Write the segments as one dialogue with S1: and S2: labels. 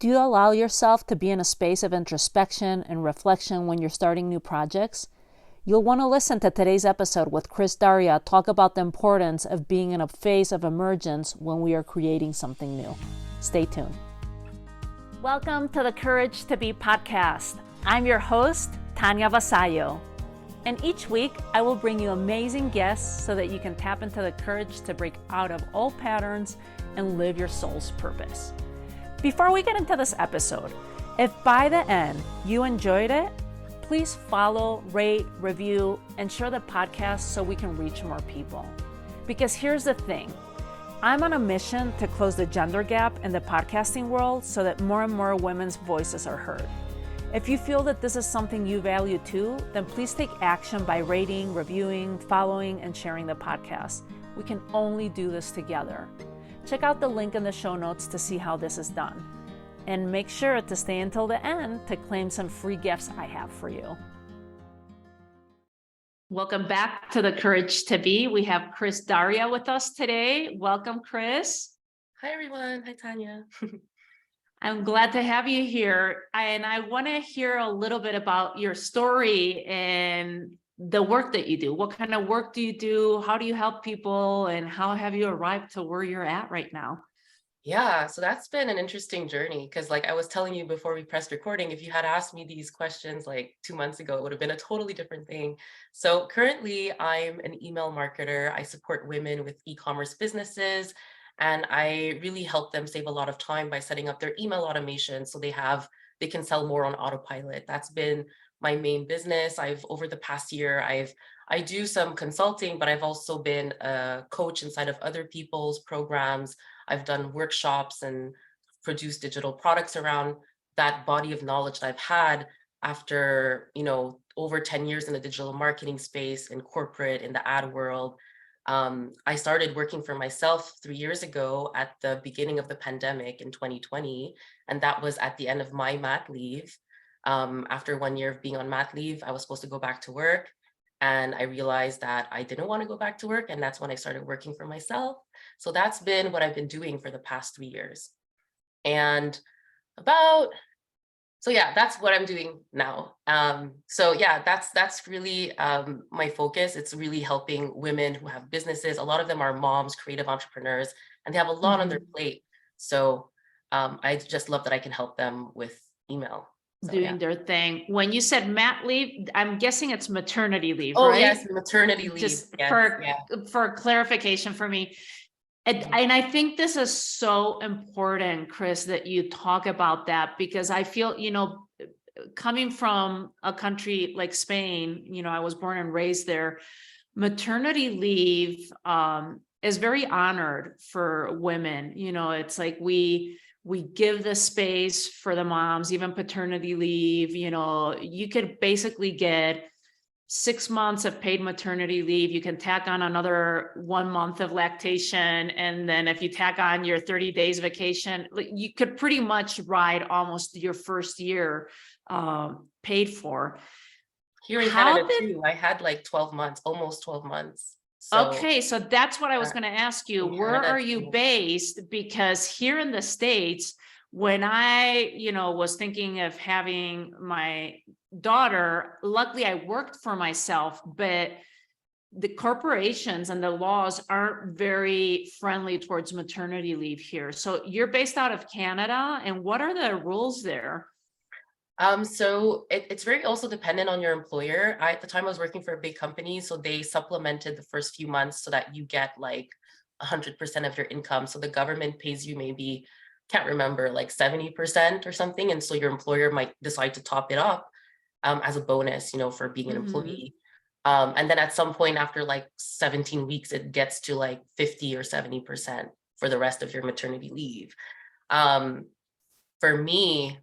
S1: Do you allow yourself to be in a space of introspection and reflection when you're starting new projects? You'll want to listen to today's episode with Kris Daria talk about the importance of being in a phase of emergence when we are creating something new. Stay tuned. Welcome to the Courage to Be podcast. I'm your host, Tanya Vasallo. And each week, I will bring you amazing guests so that you can tap into the courage to break out of old patterns and live your soul's purpose. Before we get into this episode, if by the end you enjoyed it, please follow, rate, review, and share the podcast so we can reach more people. Because here's the thing, I'm on a mission to close the gender gap in the podcasting world so that more and more women's voices are heard. If you feel that this is something you value too, then please take action by rating, reviewing, following, and sharing the podcast. We can only do this together. Check out the link in the show notes to see how this is done. And make sure to stay until the end to claim some free gifts I have for you. Welcome back to the Courage to Be. We have Kris Daria with us today. Welcome, Kris.
S2: Hi, everyone. Hi, Tanya.
S1: I'm glad to have you here. And I want to hear a little bit about your story and the work that you do. What kind of work do you do? How do you help people? And how have you arrived to where you're at right now?
S2: Yeah, so that's been an interesting journey because, like I was telling you before we pressed recording, if you had asked me these questions like 2 months ago, it would have been a totally different thing. So currently, I'm an email marketer. I support women with e-commerce businesses, and I really help them save a lot of time by setting up their email automation so they can sell more on autopilot. That's been my main business. Over the past year, I do some consulting, but I've also been a coach inside of other people's programs. I've done workshops and produced digital products around that body of knowledge that I've had after, over 10 years in the digital marketing space, in corporate, in the ad world. I started working for myself 3 years ago at the beginning of the pandemic in 2020, and that was at the end of my mat leave. After 1 year of being on mat leave, I was supposed to go back to work. And I realized that I didn't want to go back to work. And that's when I started working for myself. So that's been what I've been doing for the past 3 years. And that's what I'm doing now. That's really my focus. It's really helping women who have businesses. A lot of them are moms, creative entrepreneurs, and they have a lot on their plate. So I just love that I can help them with email.
S1: Doing their thing. When you said mat leave, I'm guessing it's maternity leave,
S2: right?
S1: Oh
S2: Yes, maternity leave.
S1: Just for clarification for me. And I think this is so important, Kris, that you talk about that, because I feel, coming from a country like Spain, I was born and raised there, maternity leave is very honored for women. It's like we give the space for the moms, even paternity leave. You could basically get 6 months of paid maternity leave. You can tack on another 1 month of lactation. And then if you tack on your 30 days vacation, you could pretty much ride almost your first year paid for.
S2: Here in Canada too, I had like 12 months, almost 12 months.
S1: Okay, so that's what I was going to ask you. Where are you based? Because here in the States, when I, was thinking of having my daughter, luckily I worked for myself, but the corporations and the laws aren't very friendly towards maternity leave here. So you're based out of Canada, and what are the rules there?
S2: So it's very also dependent on your employer. At the time I was working for a big company, so they supplemented the first few months so that you get like 100% of your income. So the government pays you maybe, can't remember, like 70% or something. And so your employer might decide to top it up as a bonus, for being an employee. And then at some point after like 17 weeks, it gets to like 50 or 70% for the rest of your maternity leave. For me,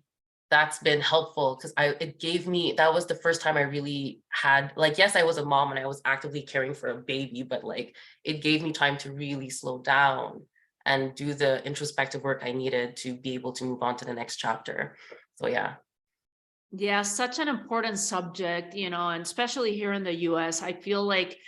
S2: that's been helpful because that was the first time I really had, like, yes, I was a mom and I was actively caring for a baby, but like it gave me time to really slow down and do the introspective work I needed to be able to move on to the next chapter. So yeah.
S1: Yeah, such an important subject, and especially here in the US, I feel like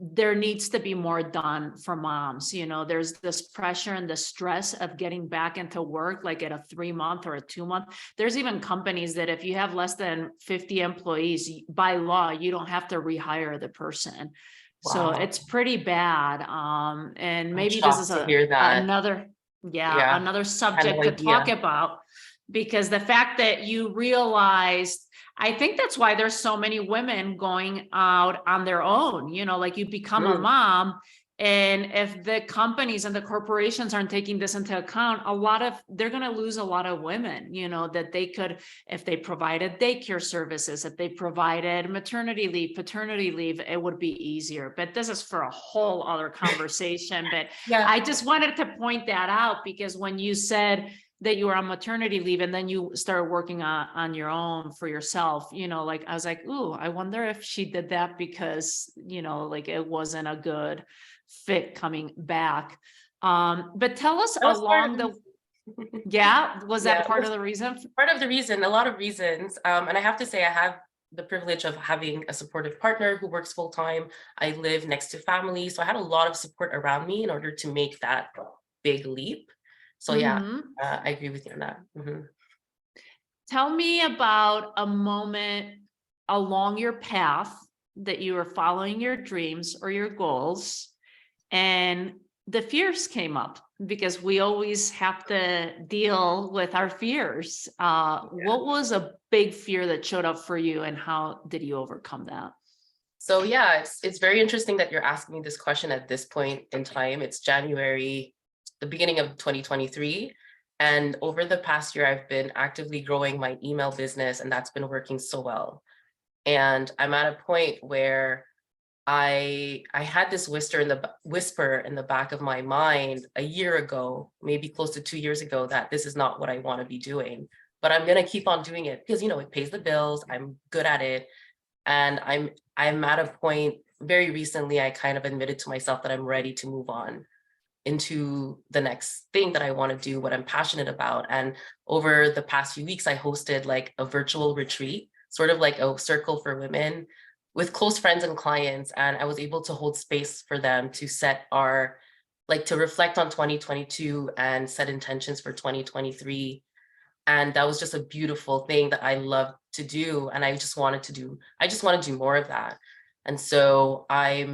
S1: there needs to be more done for moms. There's this pressure and the stress of getting back into work, like at a 3-month or a 2-month. There's even companies that if you have less than 50 employees, by law, you don't have to rehire the person. So
S2: Wow.
S1: it's pretty bad. And
S2: I'm
S1: maybe this is
S2: shocked to hear that.
S1: another,
S2: Yeah,
S1: another
S2: had no
S1: subject to talk
S2: idea.
S1: about, because the fact that you realized, I think that's why there's so many women going out on their own, like you become a
S2: Mm.
S1: mom. And if the companies and the corporations aren't taking this into account, they're going to lose a lot of women, that they could, if they provided daycare services, if they provided maternity leave, paternity leave, it would be easier. But this is for a whole other conversation. But
S2: Yeah.
S1: I just wanted to point that out, because when you said that you were on maternity leave and then you started working on your own for yourself, like I was like, ooh, I wonder if she did that because, like it wasn't a good fit coming back. But tell us
S2: That was part of
S1: along
S2: the
S1: the, yeah, was
S2: yeah,
S1: that
S2: it
S1: part of
S2: was
S1: the reason?
S2: part of the reason, a lot of reasons. And I have to say, I have the privilege of having a supportive partner who works full time. I live next to family, so I had a lot of support around me in order to make that big leap. So yeah,
S1: Mm-hmm.
S2: I agree with you on that.
S1: Tell me about a moment along your path that you were following your dreams or your goals, and the fears came up, because we always have to deal with our fears. What was a big fear that showed up for you, and how did you overcome that?
S2: So yeah, it's very interesting that you're asking me this question at this point in time. It's January, the beginning of 2023. And over the past year, I've been actively growing my email business, and that's been working so well. And I'm at a point where I had this whisper in the back of my mind a year ago, maybe close to 2 years ago, that this is not what I want to be doing. But I'm gonna keep on doing it because it pays the bills. I'm good at it. And I'm at a point very recently, I kind of admitted to myself that I'm ready to move on into the next thing that I want to do, what I'm passionate about. And over the past few weeks, I hosted like a virtual retreat, sort of like a circle for women with close friends and clients. And I was able to hold space for them to to reflect on 2022 and set intentions for 2023. And that was just a beautiful thing that I love to do. And I just want to do more of that. And so I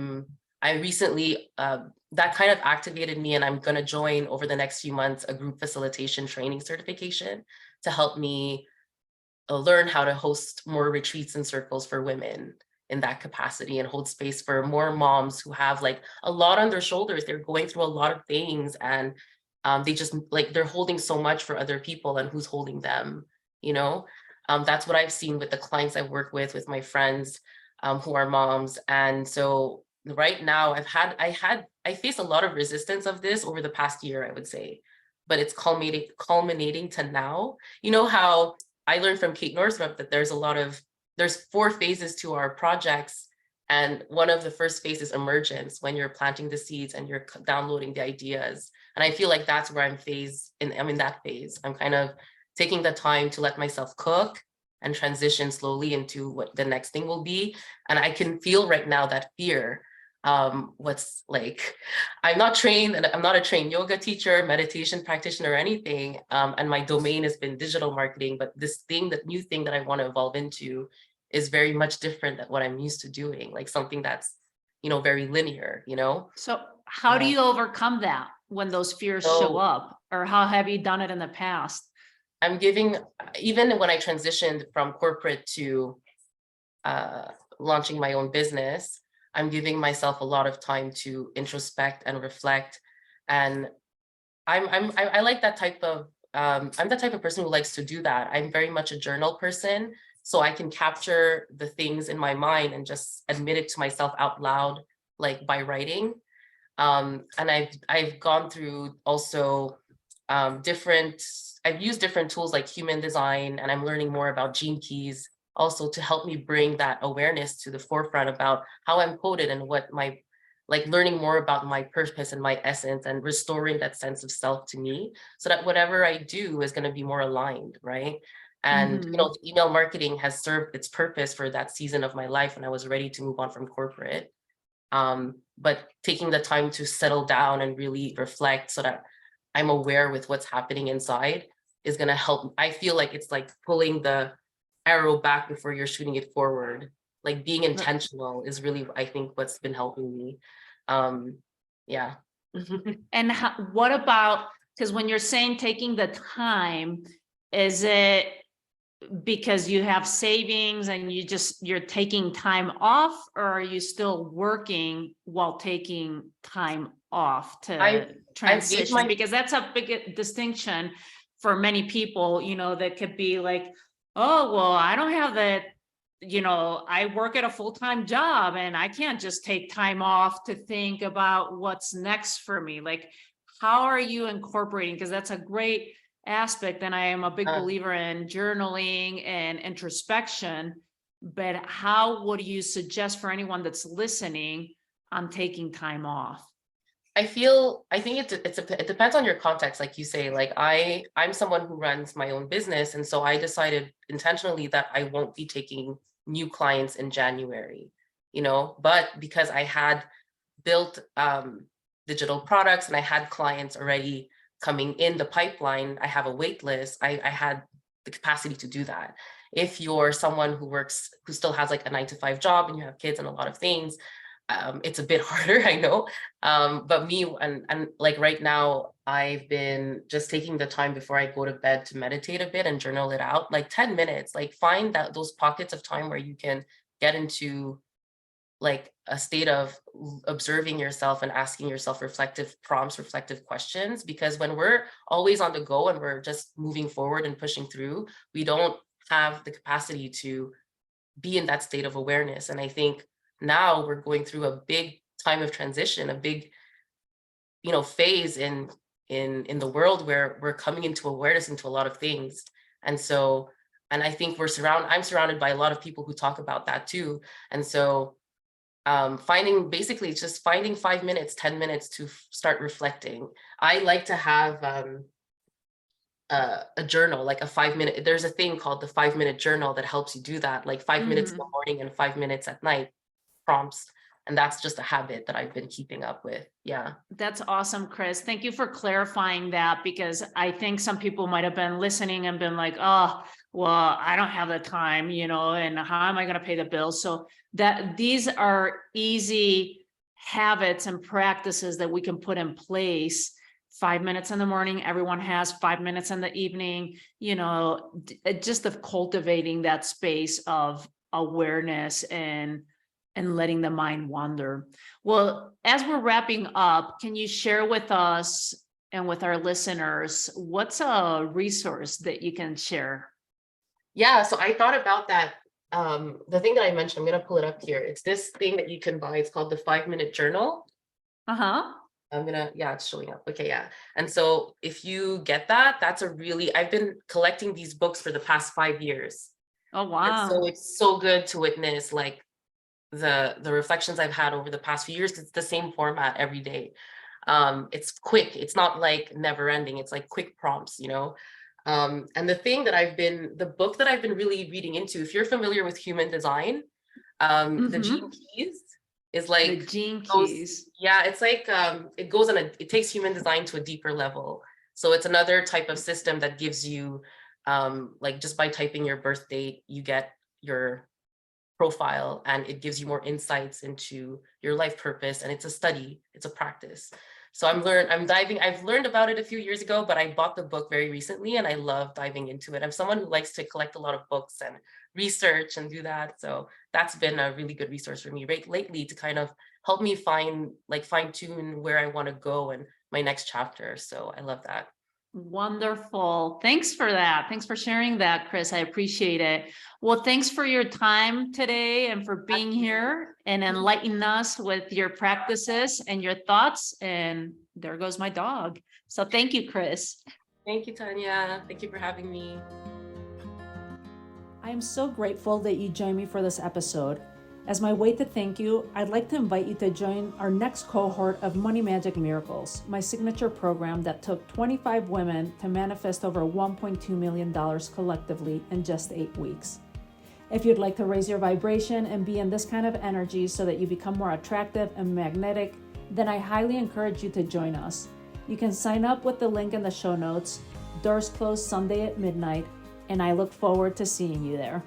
S2: recently, that kind of activated me, and I'm going to join over the next few months a group facilitation training certification to help me learn how to host more retreats and circles for women in that capacity, and hold space for more moms who have like a lot on their shoulders. They're going through a lot of things, and they just like they're holding so much for other people, and who's holding them, you know? That's what I've seen with the clients I work with my friends who are moms. And so right now I faced a lot of resistance of this over the past year, I would say, but it's culminating to now. You know how I learned from Kate Northrup that there's 4 phases to our projects. And one of the first phases, emergence, when you're planting the seeds and you're downloading the ideas. And I feel like that's where I'm in that phase. I'm kind of taking the time to let myself cook and transition slowly into what the next thing will be. And I can feel right now that fear. What's like, I'm not trained, and I'm not a trained yoga teacher, meditation practitioner, or anything. And my domain has been digital marketing, but that new thing that I want to evolve into is very much different than what I'm used to doing, like something that's, very linear.
S1: So how do
S2: Uh,
S1: you overcome that when those fears show
S2: so
S1: up, or how have you done it in the past?
S2: I'm giving, even when I transitioned from corporate to uh, launching my own business, I'm giving myself a lot of time to introspect and reflect. And I like that type of I'm the type of person who likes to do that. I'm very much a journal person, so I can capture the things in my mind and just admit it to myself out loud, like by writing. And I've gone through also different. I've used different tools like human design, and I'm learning more about gene keys also to help me bring that awareness to the forefront about how I'm coded and what my like learning more about my purpose and my essence, and restoring that sense of self to me, so that whatever I do is going to be more aligned, right? And
S1: Mm-hmm.
S2: the email marketing has served its purpose for that season of my life when I was ready to move on from corporate. But taking the time to settle down and really reflect so that I'm aware with what's happening inside is going to help. I feel like it's like pulling the arrow back before you're shooting it forward. Like being intentional is really, I think, what's been helping me. Yeah.
S1: And what about, because when you're saying taking the time, is it because you have savings and you're taking time off, or are you still working while taking time off to
S2: I've made
S1: transition? Because that's a big distinction for many people, that could be like, oh, well, I don't have that, I work at a full-time job and I can't just take time off to think about what's next for me. Like, how are you incorporating? Because that's a great aspect, and I am a big believer in journaling and introspection, but how would you suggest for anyone that's listening on taking time off?
S2: I think it depends on your context. Like you say, like I'm someone who runs my own business. And so I decided intentionally that I won't be taking new clients in January, but because I had built digital products and I had clients already coming in the pipeline, I have a wait list. I had the capacity to do that. If you're someone who still has like a 9-to-5 job and you have kids and a lot of things, it's a bit harder, I know. But me and like right now, I've been just taking the time before I go to bed to meditate a bit and journal it out, like 10 minutes, like find those pockets of time where you can get into like a state of observing yourself and asking yourself reflective prompts, reflective questions, because when we're always on the go and we're just moving forward and pushing through, we don't have the capacity to be in that state of awareness. And I think now we're going through a big time of transition, a big, phase in the world where we're coming into awareness into a lot of things. And so, and I think I'm surrounded by a lot of people who talk about that too. And so just finding 5 minutes, 10 minutes to start reflecting. I like to have a journal, like a 5-minute, there's a thing called the 5-minute journal that helps you do that, like 5 minutes in the morning and 5 minutes at night prompts. And that's just a habit that I've been keeping up with. Yeah.
S1: That's awesome, Kris. Thank you for clarifying that, because I think some people might have been listening and been like, oh, well, I don't have the time, and how am I going to pay the bills? So that these are easy habits and practices that we can put in place. 5 minutes in the morning, everyone has 5 minutes in the evening, just of cultivating that space of awareness and letting the mind wander. Well, as we're wrapping up, can you share with us and with our listeners, what's a resource that you can share?
S2: Yeah, so I thought about that. The thing that I mentioned, I'm going to pull it up here. It's this thing that you can buy. It's called the 5-minute journal. It's showing up. Okay, yeah. And so if you get that, I've been collecting these books for the past 5 years.
S1: Oh, wow.
S2: And so it's so good to witness like the reflections I've had over the past few years. It's the same format every day. It's quick. It's not like never ending. It's like quick prompts, and the book that I've been really reading into, if you're familiar with human design, the Gene Keys is like
S1: the Gene Keys.
S2: Yeah, it's like it takes human design to a deeper level. So it's another type of system that gives you like just by typing your birth date, you get your profile and it gives you more insights into your life purpose. And it's a study, it's a practice. So I've learned about it a few years ago, but I bought the book very recently and I love diving into it. I'm someone who likes to collect a lot of books and research and do that. So that's been a really good resource for me lately to kind of help me fine tune where I want to go and my next chapter. So I love that.
S1: Wonderful. Thanks for that. Thanks for sharing that, Kris. I appreciate it. Well, thanks for your time today and for being here and enlightening us with your practices and your thoughts. And there goes my dog. So thank you, Kris.
S2: Thank you, Tanya. Thank you for having me.
S1: I am so grateful that you joined me for this episode. As my way to thank you, I'd like to invite you to join our next cohort of Money Magic Miracles, my signature program that took 25 women to manifest over $1.2 million collectively in just 8 weeks. If you'd like to raise your vibration and be in this kind of energy so that you become more attractive and magnetic, then I highly encourage you to join us. You can sign up with the link in the show notes. Doors close Sunday at midnight, and I look forward to seeing you there.